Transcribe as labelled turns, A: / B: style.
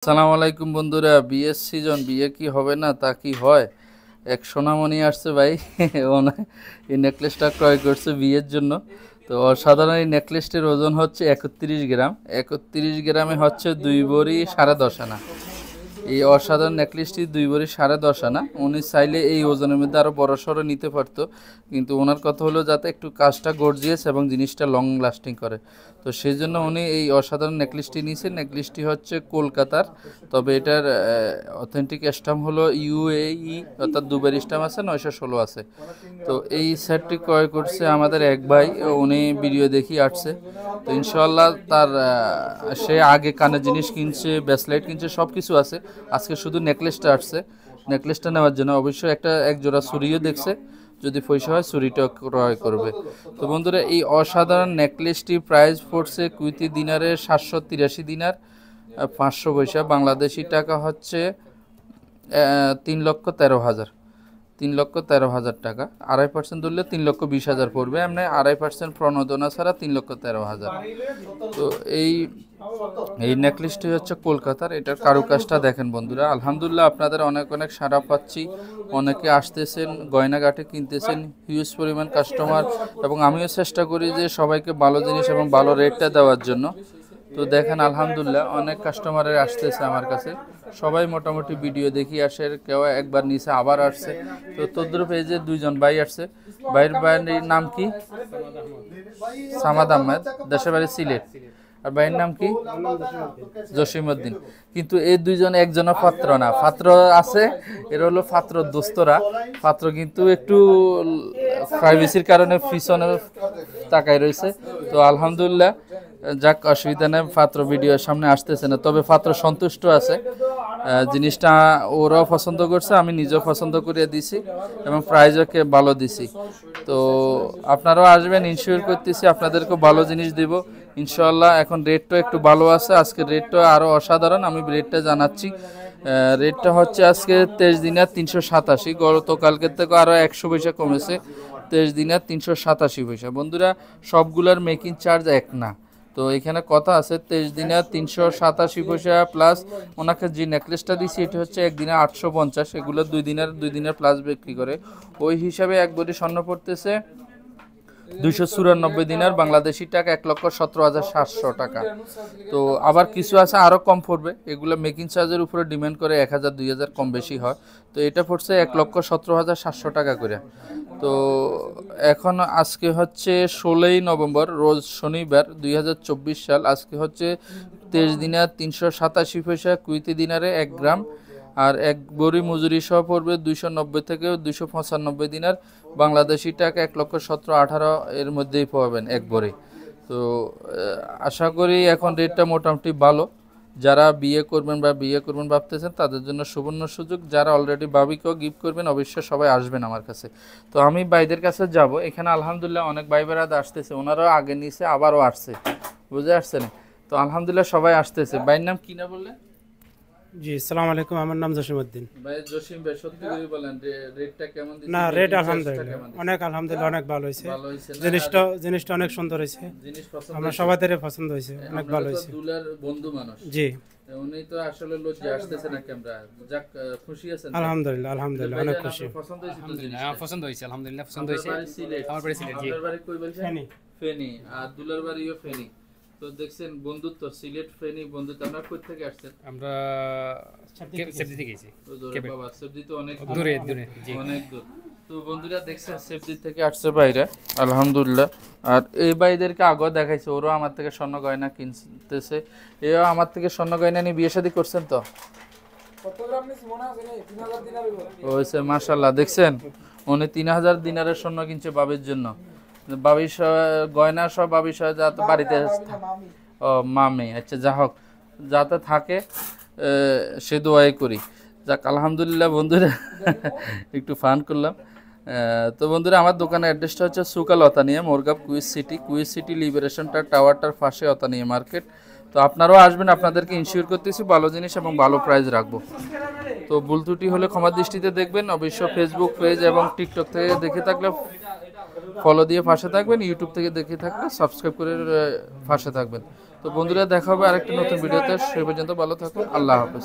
A: আসসালামু আলাইকুম বন্ধুরা, বিয়ের সিজন, বিয়ে কি হবে না তা কি হয়। এক সোনামণি আসছে ভাই এই নেকলেসটা ক্রয় করছে বিয়ের জন্য। তো অসাধারণ এই নেকলেসটির ওজন হচ্ছে 31 গ্রাম। 31 গ্রামে হচ্ছে 2 ভরি 10.5 আনা। এই অসাধারণ নেকলেসটি 2 ভরি 10.5 আনা। উনি চাইলে এই ওজনের মধ্যে আরও বড় সড়ো নিতে পারতো, কিন্তু ওনার কথা হলো যাতে একটু কাজটা গর্জিয়াস এবং জিনিসটা লং লাস্টিং করে। তো সেই জন্য উনি এই অসাধারণ নেকলেসটি নিয়েছে। নেকলেসটি হচ্ছে কলকাতার, তবে এটার অথেন্টিক স্ট্যাম্প হলো ইউএই, অর্থাৎ দুবাই স্ট্যাম্প আছে, 916 আছে। তো এই সেটটি ক্রয় করছে আমাদের এক ভাই, উনি ভিডিও দেখি আসছে। তো ইনশাল্লাহ তার সে আগে কানের জিনিস কিনছে, ব্রেসলেট কিনছে, সব কিছু আছে। আজকে শুধু নেকলেসটা আসছে, নেকলেসটা নেওয়ার জন্য। অবশ্যই এক জোড়া চুড়িও দেখছে, যদি পয়সা হয় চুরিটা ক্রয় করবে। তো বন্ধুরা, এই অসাধারণ নেকলেসটি প্রাইস পড়ছে কুইতি দিনারে 783 দিনার 500 পয়সা। বাংলাদেশি টাকা হচ্ছে 3,13,000, 3,13,000 টাকা। 2.5% ধরলে 3,20,000 পড়বে। এমনি 2.5% প্রণোদনা ছাড়া 3,13,000। তো এই নেকলেসটি হচ্ছে কলকাতার। এটার কারুকাজটা দেখেন বন্ধুরা, আলহামদুলিল্লাহ আপনাদের অনেক অনেক সাড়া পাচ্ছি। অনেকে আসতেছেন, গয়নাগাটি কিনতেছেন, হিউজ পরিমাণ কাস্টমার, এবং আমিও চেষ্টা করি যে সবাইকে ভালো জিনিস এবং ভালো রেটটা দেওয়ার জন্য। তো দেখেন আলহামদুলিল্লাহ অনেক কাস্টমারের আসতেছে আমার কাছে। সবাই মোটামুটি ভিডিও দেখি আসে, কেউ একবার নিচে আবার আসছে। তো তোদের পেজে 2জন ভাই আসছে। ভাইয়ের নাম কি? সামাদ আহমেদ, দেশের বাড়ি সিলেট। আর ভাইয়ের নাম কি? জসিমউদ্দিন। কিন্তু এই 2জন একজনের পাত্র না, পাত্র আছে, এর হলো পাত্র দোস্তরা। পাত্র কিন্তু একটু প্রাইভেসির কারণে পিছনে তাকাই রয়েছে। তো আলহামদুলিল্লাহ, যাক, অসুবিধা নেই, পাত্র ভিডিওর সামনে আসতেছে না, তবে পাত্র সন্তুষ্ট আছে। জিনিসটা ওরাও পছন্দ করছে, আমি নিজেও পছন্দ করে দিছি, এবং প্রাইজকে ভালো দিছি। তো আপনারাও আসবেন, ইনশিওর করতেছি আপনাদেরকেও ভালো জিনিস দিব ইনশাল্লাহ। এখন রেটটা একটু ভালো আছে, আজকে রেটটা আরও অসাধারণ, আমি রেটটা জানাচ্ছি। রেটটা হচ্ছে আজকে 23 দিনার 387, গতকালকের থেকে আরও 100 পয়সা কমেছে। 23 দিনার 387 পয়সা। বন্ধুরা, সবগুলোর মেকিং চার্জ এক না, তো এখানে কথা আছে 23 দিনার 387 পয়সা প্লাস ওনাকে যে নেকলেসটা দিছি এটা হচ্ছে 1 দিনে 850। এগুলো 2 দিনের প্লাস বিক্রি করে। ওই হিসাবে এক ভরি স্বর্ণ পড়তেছে 294 দিনার, বাংলাদেশি টাকা 1,17,700 টাকা। তো আবার কিছু আছে আরও কম পড়বে, এগুলো মেকিং চার্জের উপরে ডিমান্ড করে 1,000-2,000 কম বেশি হয়। তো এটা পড়ছে 1,17,700 টাকা করে। তো এখন আজকে হচ্ছে 16ই নভেম্বর, রোজ শনিবার, 2024 সাল। আজকে হচ্ছে 23 দিনার 387 পয়সা, কুইতি দিনারে 1 গ্রাম। আর এক ভরি মজুরি সহ পড়বে 290 থেকে 295 দিনার, বাংলাদেশি টাকা 1,17,18 এর মধ্যেই পাবেন এক ভরি। তো আশা করি এখন রেটটা মোটামুটি ভালো। যারা বিয়ে করবেন ভাবতেছেন তাদের জন্য সুবর্ণ সুযোগ। যারা অলরেডি ভাবিকেও গিফট করবেন, অবশ্যই সবাই আসবেন আমার কাছে। তো আমি ভাইদের কাছে যাব। এখানে আলহামদুলিল্লাহ অনেক ভাই বেড়াদ আসতেছে, ওনারাও আগে নিছে আবারও আসছে, বুঝে আসছে না? তো আলহামদুলিল্লাহ সবাই আসতেছে। ভাইয়ের নাম কি না বললে?
B: জি, আসসালামু আলাইকুম, আমার নাম জসিমউদ্দিন।
A: ভাই জসিম ভাই, সত্যি করে বলেন রেটটা কেমন দিচ্ছেন?
B: না, রেট আলহামদুলিল্লাহ অনেক ভালো হয়েছে।
A: ভালো হয়েছে না?
B: জিনিসটা অনেক সুন্দর হয়েছে,
A: জিনিস পছন্দ
B: আমরা
A: হয়েছে?
B: সবাইদের পছন্দ হয়েছে, অনেক ভালো হয়েছে।
A: দুলার বন্ধু মানুষ,
B: জি,
A: উনি তো আসলে লজ্জা আসতেছে না ক্যামেরা। যাক, খুশি আছেন?
B: আলহামদুলিল্লাহ
A: ভাই,
B: অনেক
A: জান,
B: খুশি।
A: আপনার পছন্দ হয়েছে তো জিনিসটা?
C: হ্যাঁ, পছন্দ হয়েছে, আলহামদুলিল্লাহ পছন্দ
A: আপনার
C: হয়েছে।
A: বাড়ি সিলেট?
C: আমার বাড়ি সিলেট, জি।
A: আপনার বাড়ি কই বলছেন?
B: ফেনী।
A: ফেনী। আর দুলার বাড়িও ফেনী। তো দেখছেন বন্ধুত্ব, সিলেট ফেনী বন্ধুত্ব। আপনারা কই থেকে আসছেন?
C: আমরা সেফটি থেকে গেছি।
A: তো দূরে বাবা, সবজি তো অনেক
C: দূরে, জি।
A: অনেক দূর। তো বন্ধুরা দেখছেন সেফটি থেকে আসছে বাইরে, আলহামদুলিল্লাহ। আর এই ভাইদেরকে আগেও দেখাইছে, ওরাও আমার থেকে স্বর্ণ গয়না কিনতেছে। এও আমার থেকে স্বর্ণ গয়না নিয়ে বিয়ে শাদী করছেন। তো ওইসে মাশাল্লাহ, দেখছেন উনি 3,000 দিনারের স্বর্ণ কিনছে বাবির জন্য। বাবির গয়না সব বাবির সহ যাতে বাড়িতে, ও মামি, আচ্ছা, যা হোক, যাতে থাকে সে দোয়াই করি। যাক আলহামদুলিল্লাহ বন্ধুরা, একটু ফান করলাম। তো বন্ধুরা, আমার দোকানের অ্যাড্রেসটা হচ্ছে সুকাল অতানিয়া, মোরগাঁও, কুইজ সিটি লিবারেশনটা টাওয়ারটার পাশে অতানিয়া মার্কেট। তো আপনারাও আসবেন, আপনাদেরকে ইনশিওর করতেছি ভালো জিনিস এবং ভালো প্রাইস রাখবো। তো ভুল ত্রুটি হলে ক্ষমার দৃষ্টিতে দেখবেন। অবশ্য ফেসবুক পেজ এবং টিকটক থেকে দেখে থাকলে ফলো দিয়ে পাশে থাকবেন, ইউটিউব থেকে দেখে থাকলে সাবস্ক্রাইব করে পাশে থাকবেন। তো বন্ধুরা দেখা হবে আরেকটা নতুন ভিডিওতে, সেই পর্যন্ত ভালো থাকুন, আল্লাহ হাফেজ।